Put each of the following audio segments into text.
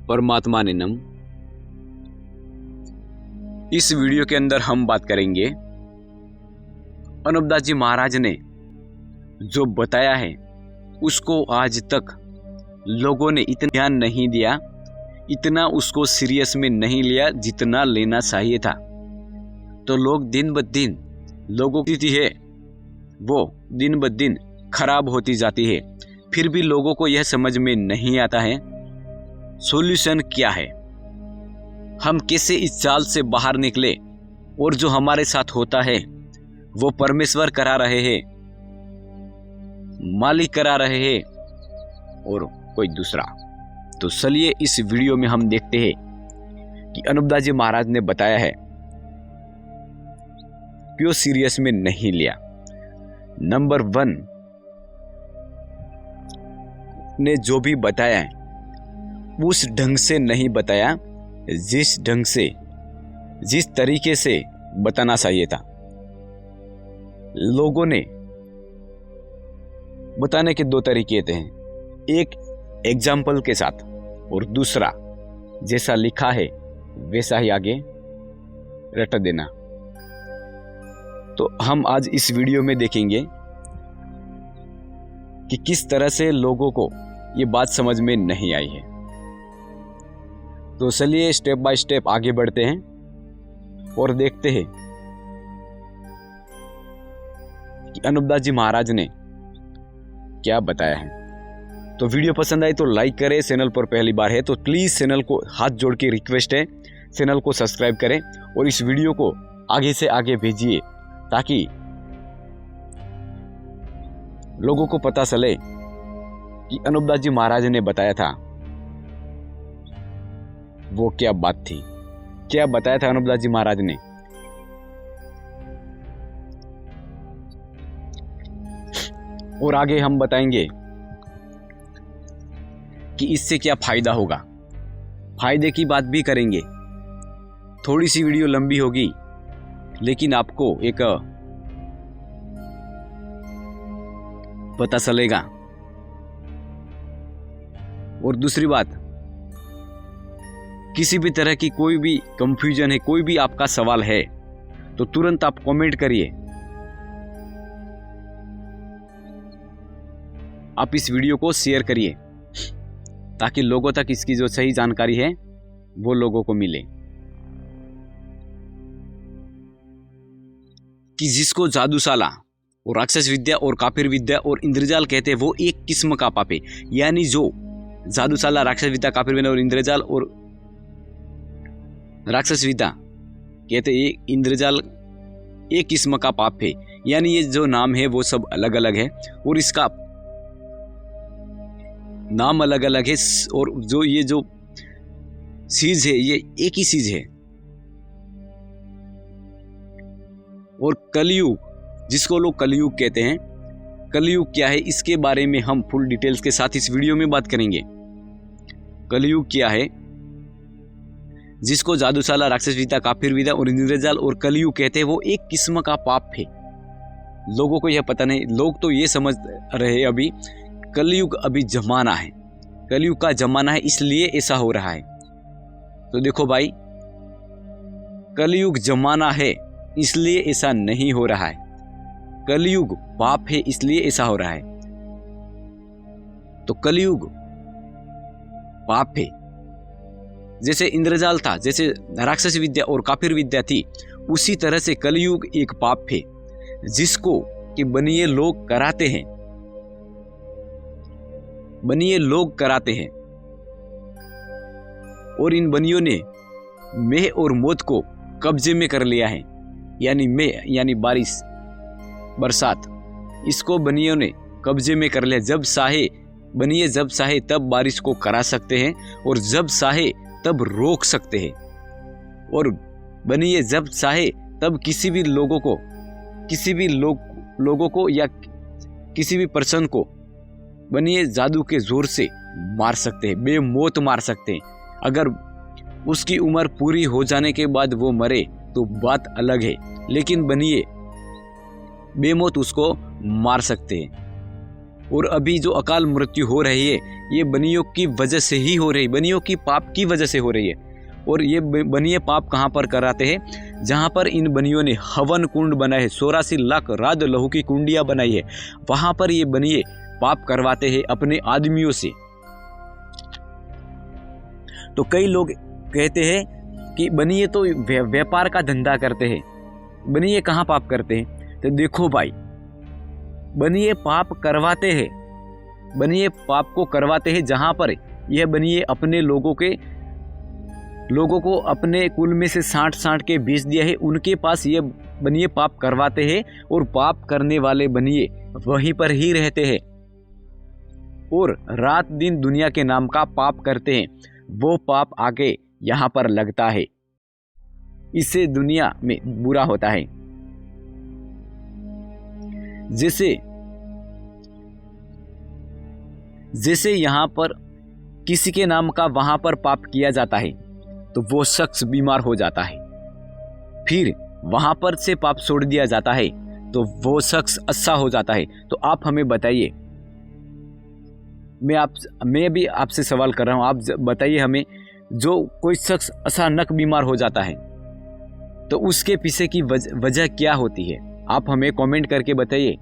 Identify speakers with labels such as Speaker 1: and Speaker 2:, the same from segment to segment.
Speaker 1: परमात्मा ने नम। इस वीडियो के अंदर हम बात करेंगे अनुपदास जी महाराज ने जो बताया है उसको आज तक लोगों ने इतना ध्यान नहीं दिया, इतना उसको सीरियस में नहीं लिया जितना लेना चाहिए था। तो लोग दिन ब दिन लोगों की स्थिति है वो दिन ब दिन खराब होती जाती है। फिर भी लोगों को यह समझ में नहीं आता है सॉल्यूशन क्या है, हम कैसे इस जाल से बाहर निकले। और जो हमारे साथ होता है वो परमेश्वर करा रहे हैं, मालिक करा रहे हैं और कोई दूसरा। तो चलिए इस वीडियो में हम देखते हैं कि अनुपदास जी महाराज ने बताया है क्यों सीरियस में नहीं लिया। नंबर 1 ने जो भी बताया है उस ढंग से नहीं बताया जिस ढंग से, जिस तरीके से बताना चाहिए था। लोगों ने बताने के 2 तरीके थे, एक एग्जाम्पल के साथ और दूसरा जैसा लिखा है वैसा ही आगे रट देना। तो हम आज इस वीडियो में देखेंगे कि किस तरह से लोगों को ये बात समझ में नहीं आई है। तो चलिए स्टेप बाय स्टेप आगे बढ़ते हैं और देखते हैं कि अनुपदास जी महाराज ने क्या बताया है। तो वीडियो पसंद आई तो लाइक करें, चैनल पर पहली बार है तो प्लीज़ चैनल को हाथ जोड़ के रिक्वेस्ट है चैनल को सब्सक्राइब करें और इस वीडियो को आगे से आगे भेजिए ताकि लोगों को पता चले कि अनुपदास जी महाराज ने बताया था वो क्या बात थी, क्या बताया था अनुपदास जी महाराज ने। और आगे हम बताएंगे कि इससे क्या फायदा होगा, फायदे की बात भी करेंगे। थोड़ी सी वीडियो लंबी होगी लेकिन आपको एक पता चलेगा। और दूसरी बात, किसी भी तरह की कोई भी कंफ्यूजन है, कोई भी आपका सवाल है तो तुरंत आप कमेंट करिए। आप इस वीडियो को शेयर करिए ताकि लोगों तक इसकी जो सही जानकारी है वो लोगों को मिले। कि जिसको जादूशाला और राक्षस विद्या और काफिर विद्या और इंद्रजाल कहते हैं वो एक किस्म का पाप है। यानी जो जादूशाला, राक्षस विद्या, काफिर विद्या और इंद्रजाल और राक्षस विद्या कहते हैं इंद्रजाल एक किस्म का पाप है। यानी ये जो नाम है वो सब अलग अलग है और इसका नाम अलग अलग है और जो ये जो चीज है ये एक ही चीज है। और कलयुग, जिसको लोग कलयुग कहते हैं, कलयुग क्या है इसके बारे में हम फुल डिटेल्स के साथ इस वीडियो में बात करेंगे। कलयुग क्या है, जिसको जादूशाला, राक्षस विद्या, काफिर विद्या और इंद्रजाल और कलयुग कहते हैं वो एक किस्म का पाप है। लोगों को यह पता नहीं, लोग तो ये समझ रहे अभी कलयुग अभी जमाना है, कलयुग का जमाना है इसलिए ऐसा हो रहा है। तो देखो भाई, कलयुग जमाना है इसलिए ऐसा नहीं हो रहा है, कलयुग पाप है इसलिए ऐसा हो रहा है। तो कलयुग पाप है, जैसे इंद्रजाल था, जैसे राक्षस विद्या और काफिर विद्या थी, उसी तरह से कलयुग एक पाप है जिसको कि बनिए लोग कराते हैं, बनिए लोग कराते हैं। और इन बनियों ने मेह और मौत को कब्जे में कर लिया है। यानी मेह यानी बारिश, बरसात, इसको बनियों ने कब्जे में कर लिया। जब चाहे बनिए, जब चाहे तब बारिश को करा सकते हैं और जब चाहे तब रोक सकते हैं। और बनिए जब चाहे तब किसी भी लोगों को, किसी भी लोगों को या किसी भी पर्सन को बनिए जादू के जोर से मार सकते हैं, बेमौत मार सकते हैं। अगर उसकी उम्र पूरी हो जाने के बाद वो मरे तो बात अलग है, लेकिन बनिए बेमौत उसको मार सकते हैं। और अभी जो अकाल मृत्यु हो रही है ये बनियों की वजह से ही हो रही है, बनियों की पाप की वजह से हो रही है। और ये बनिए पाप कहाँ पर कराते हैं? जहाँ पर इन बनियों ने हवन कुंड बनाए है, 84 लाख राज लहू की कुंडियाँ बनाई है, वहाँ पर ये बनिए पाप करवाते हैं अपने आदमियों से। तो कई लोग कहते हैं कि बनिए तो व्यापार का धंधा करते हैं, बनिए कहाँ पाप करते हैं? तो देखो भाई, बनिए पाप करवाते हैं, बनिए पाप को करवाते हैं जहाँ पर यह बनिए अपने लोगों को अपने कुल में से साँट के बेच दिया है, उनके पास ये बनिए पाप करवाते हैं। और पाप करने वाले बनिए वहीं पर ही रहते हैं और रात दिन दुनिया के नाम का पाप करते हैं। वो पाप आके यहाँ पर लगता है, इससे दुनिया में बुरा होता है। जैसे यहाँ पर किसी के नाम का वहाँ पर पाप किया जाता है तो वो शख्स बीमार हो जाता है, फिर वहाँ पर से पाप छोड़ दिया जाता है तो वो शख्स अच्छा हो जाता है। तो आप हमें बताइए, मैं भी आपसे सवाल कर रहा हूँ, आप बताइए हमें, जो कोई शख्स अचानक बीमार हो जाता है तो उसके पीछे की वजह क्या होती है? आप हमें कमेंट करके बताइए।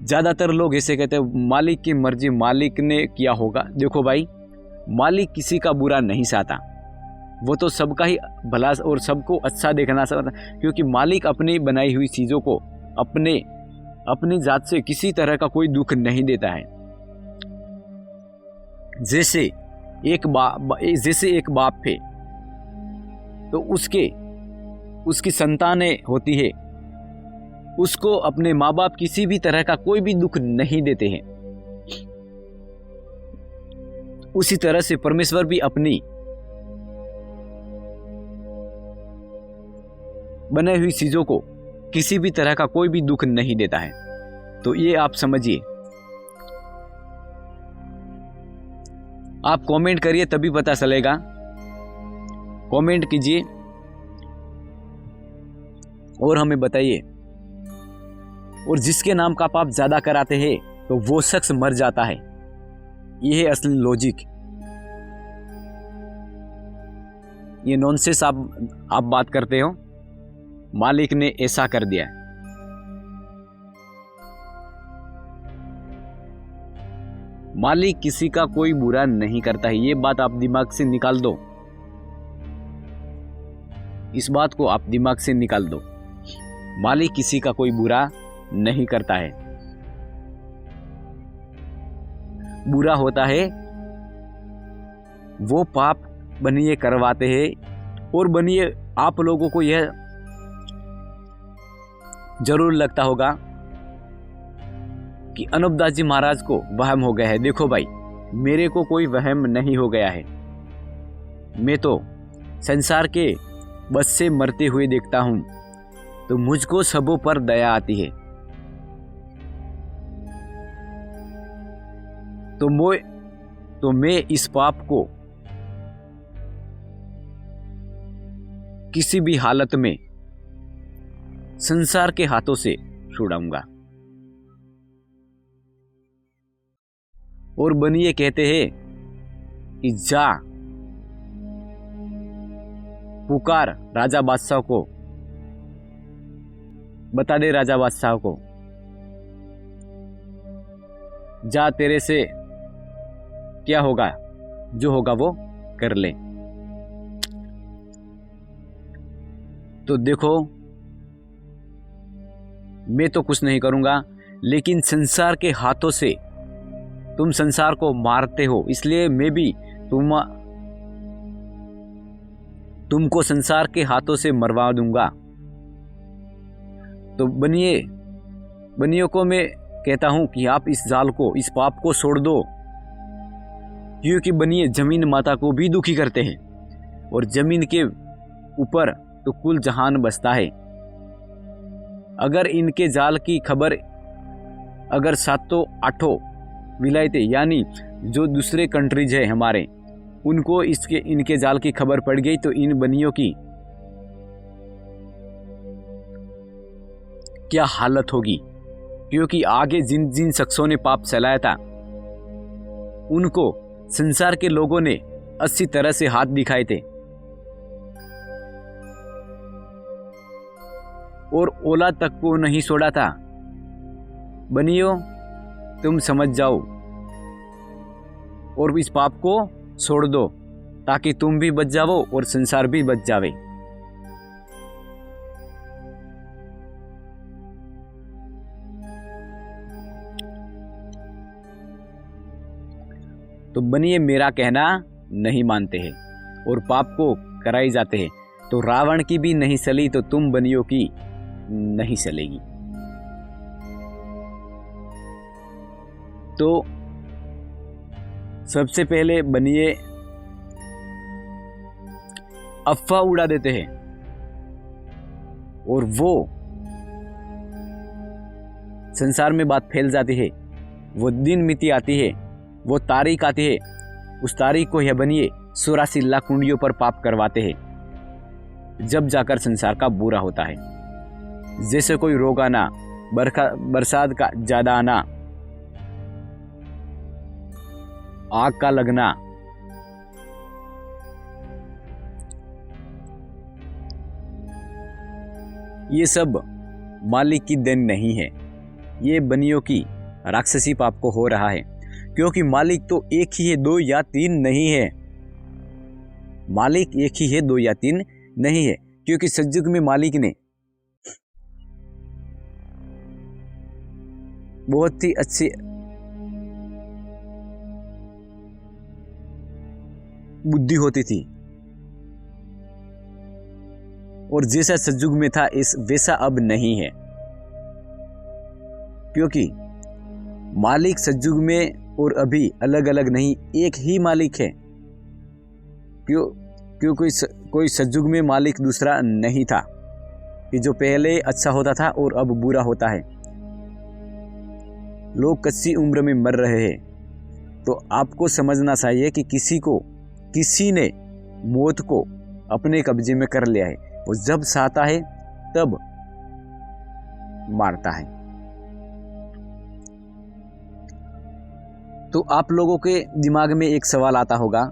Speaker 1: ज़्यादातर लोग ऐसे कहते हैं मालिक की मर्जी, मालिक ने किया होगा। देखो भाई, मालिक किसी का बुरा नहीं चाहता, वो तो सबका ही भला और सबको अच्छा देखना चाहता, क्योंकि मालिक अपनी बनाई हुई चीज़ों को अपनी जात से किसी तरह का कोई दुख नहीं देता है। जैसे एक बाप है तो उसकी संतानें होती है, उसको अपने माँ बाप किसी भी तरह का कोई भी दुख नहीं देते हैं। उसी तरह से परमेश्वर भी अपनी बनाई हुई चीजों को किसी भी तरह का कोई भी दुख नहीं देता है। तो ये आप समझिए। आप कमेंट करिए तभी पता चलेगा, कमेंट कीजिए और हमें बताइए। और जिसके नाम का पाप ज्यादा कराते हैं तो वो शख्स मर जाता है, ये है असली लॉजिक। ये नॉनसेंस आप बात करते हो, मालिक ने ऐसा कर दिया। मालिक किसी का कोई बुरा नहीं करता है, ये बात आप दिमाग से निकाल दो, इस बात को आप दिमाग से निकाल दो। मालिक किसी का कोई बुरा नहीं करता है। बुरा होता है वो पाप बनिए करवाते हैं। और बनिए आप लोगों को यह जरूर लगता होगा कि अनूपदास जी महाराज को वहम हो गया है। देखो भाई, मेरे को कोई वहम नहीं हो गया है, मैं तो संसार के बस से मरते हुए देखता हूं, तो मुझको सबों पर दया आती है। तो मैं इस पाप को किसी भी हालत में संसार के हाथों से छुड़ाऊंगा। और बनिए कहते हैं कि जा पुकार राजा बादशाह को, बता दे राजा बादशाह को, जा तेरे से क्या होगा, जो होगा वो कर ले। तो देखो, मैं तो कुछ नहीं करूंगा, लेकिन संसार के हाथों से तुम संसार को मारते हो, इसलिए मैं भी तुमको संसार के हाथों से मरवा दूंगा। तो बनियों को मैं कहता हूं कि आप इस जाल को, इस पाप को छोड़ दो, क्योंकि बनिए जमीन माता को भी दुखी करते हैं और जमीन के ऊपर तो कुल जहान बसता है। अगर इनके जाल की खबर, अगर 7-8 विलायतें यानी जो दूसरे कंट्रीज है हमारे, उनको इनके जाल की खबर पड़ गई तो इन बनियों की क्या हालत होगी। क्योंकि आगे जिन जिन शख्सों ने पाप चलाया था उनको संसार के लोगों ने अच्छी तरह से हाथ दिखाए थे और औलाद तक को नहीं छोड़ा था। बनियो, तुम समझ जाओ और इस पाप को छोड़ दो ताकि तुम भी बच जाओ और संसार भी बच जावे। तो बनिए मेरा कहना नहीं मानते हैं और पाप को कराई जाते हैं, तो रावण की भी नहीं चली तो तुम बनियों की नहीं चलेगी। तो सबसे पहले बनिए अफवाह उड़ा देते हैं और वो संसार में बात फैल जाती है, वो दिन मिति आती है, वो तारीख आती है, उस तारीख को यह बनिए 84 लाख कुंडियों पर पाप करवाते हैं, जब जाकर संसार का बुरा होता है। जैसे कोई रोग आना, बरसात का ज्यादा आना, आग का लगना, ये सब मालिक की देन नहीं है, ये बनियों की राक्षसी पाप को हो रहा है। क्योंकि मालिक तो एक ही है, 2 या 3 नहीं है। मालिक एक ही है, 2 या 3 नहीं है। क्योंकि सतयुग में मालिक ने बहुत ही अच्छी बुद्धि होती थी और जैसा सतयुग में था वैसा अब नहीं है। क्योंकि मालिक सतयुग में और अभी अलग अलग नहीं, एक ही मालिक है। क्यों कोई सतयुग में मालिक दूसरा नहीं था कि जो पहले अच्छा होता था और अब बुरा होता है। लोग कच्ची उम्र में मर रहे हैं, तो आपको समझना चाहिए कि किसी ने मौत को अपने कब्जे में कर लिया है। वो जब चाहता है तब मारता है। तो आप लोगों के दिमाग में एक सवाल आता होगा,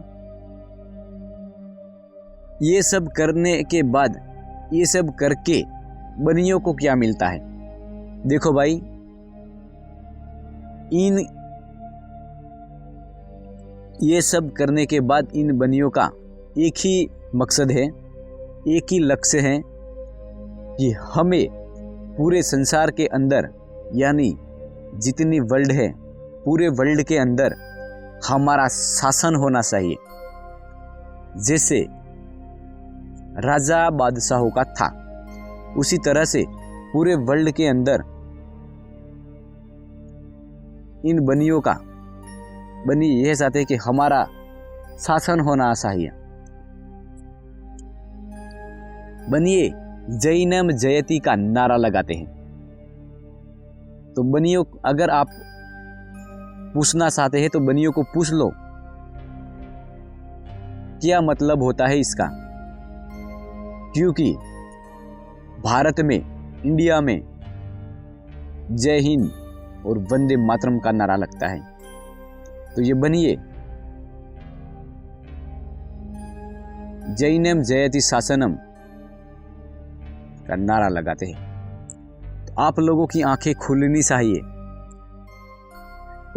Speaker 1: ये सब करने के बाद, ये सब करके बनियों को क्या मिलता है? देखो भाई, ये सब करने के बाद इन बनियों का एक ही मकसद है, एक ही लक्ष्य है कि हमें पूरे संसार के अंदर, यानी जितनी वर्ल्ड है, पूरे वर्ल्ड के अंदर हमारा शासन होना चाहिए। जैसे राजा बादशाहों का था, उसी तरह से पूरे वर्ल्ड के अंदर इन बनियों का, बनी यह चाहते हैं कि हमारा शासन होना चाहिए। बनिए जैनम जयति का नारा लगाते हैं। तो बनियों, अगर आप पूछना चाहते हैं तो बनियों को पूछ लो क्या मतलब होता है इसका। क्योंकि भारत में, इंडिया में जय हिंद और वंदे मातरम का नारा लगता है। तो ये बनिए जैनम जयति शासनम का नारा लगाते हैं। तो आप लोगों की आंखें खुलनी चाहिए।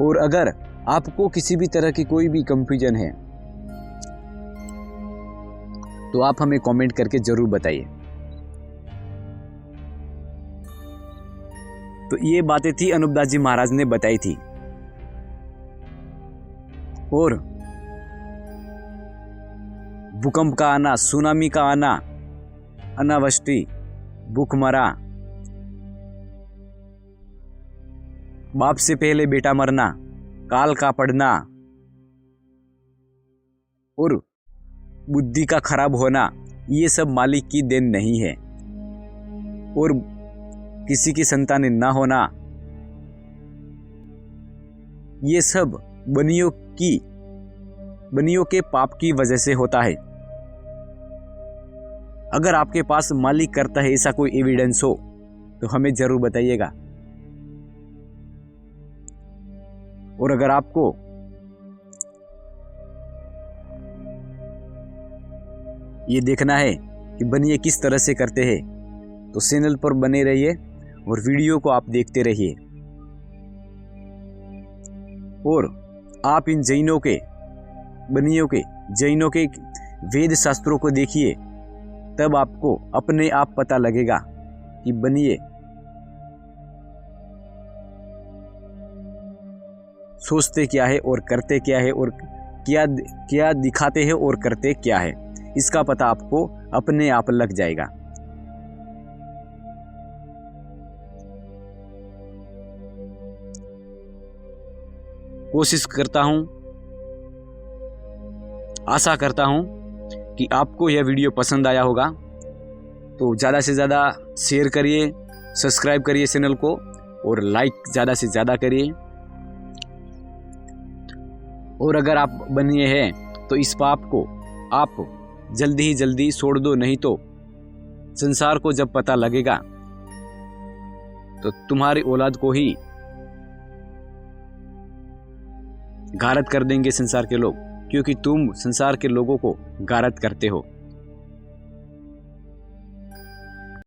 Speaker 1: और अगर आपको किसी भी तरह की कोई भी कंफ्यूजन है तो आप हमें कमेंट करके जरूर बताइए। तो ये बातें थी अनूपदास जी महाराज ने बताई थी। और भूकंप का आना, सुनामी का आना, अनावृष्टि, भूखमरा, बाप से पहले बेटा मरना, काल का पड़ना और बुद्धि का खराब होना, ये सब मालिक की देन नहीं है। और किसी की संतान ना होना, ये सब बनियों के पाप की वजह से होता है। अगर आपके पास मालिक करता है ऐसा कोई एविडेंस हो तो हमें जरूर बताइएगा। और अगर आपको ये देखना है कि बनिए किस तरह से करते हैं तो चैनल पर बने रहिए और वीडियो को आप देखते रहिए। और आप इन जैनों के वेद शास्त्रों को देखिए, तब आपको अपने आप पता लगेगा कि बनिए सोचते क्या है और करते क्या है और क्या दिखाते हैं और करते क्या है, इसका पता आपको अपने आप लग जाएगा। कोशिश करता हूं, आशा करता हूं कि आपको यह वीडियो पसंद आया होगा। तो ज़्यादा से ज़्यादा शेयर करिए, सब्सक्राइब करिए चैनल को और लाइक ज़्यादा से ज़्यादा करिए। और अगर आप बनिए हैं तो इस पाप को आप जल्दी छोड़ दो, नहीं तो संसार को जब पता लगेगा तो तुम्हारी औलाद को ही गारत कर देंगे संसार के लोग, क्योंकि तुम संसार के लोगों को गारत करते हो।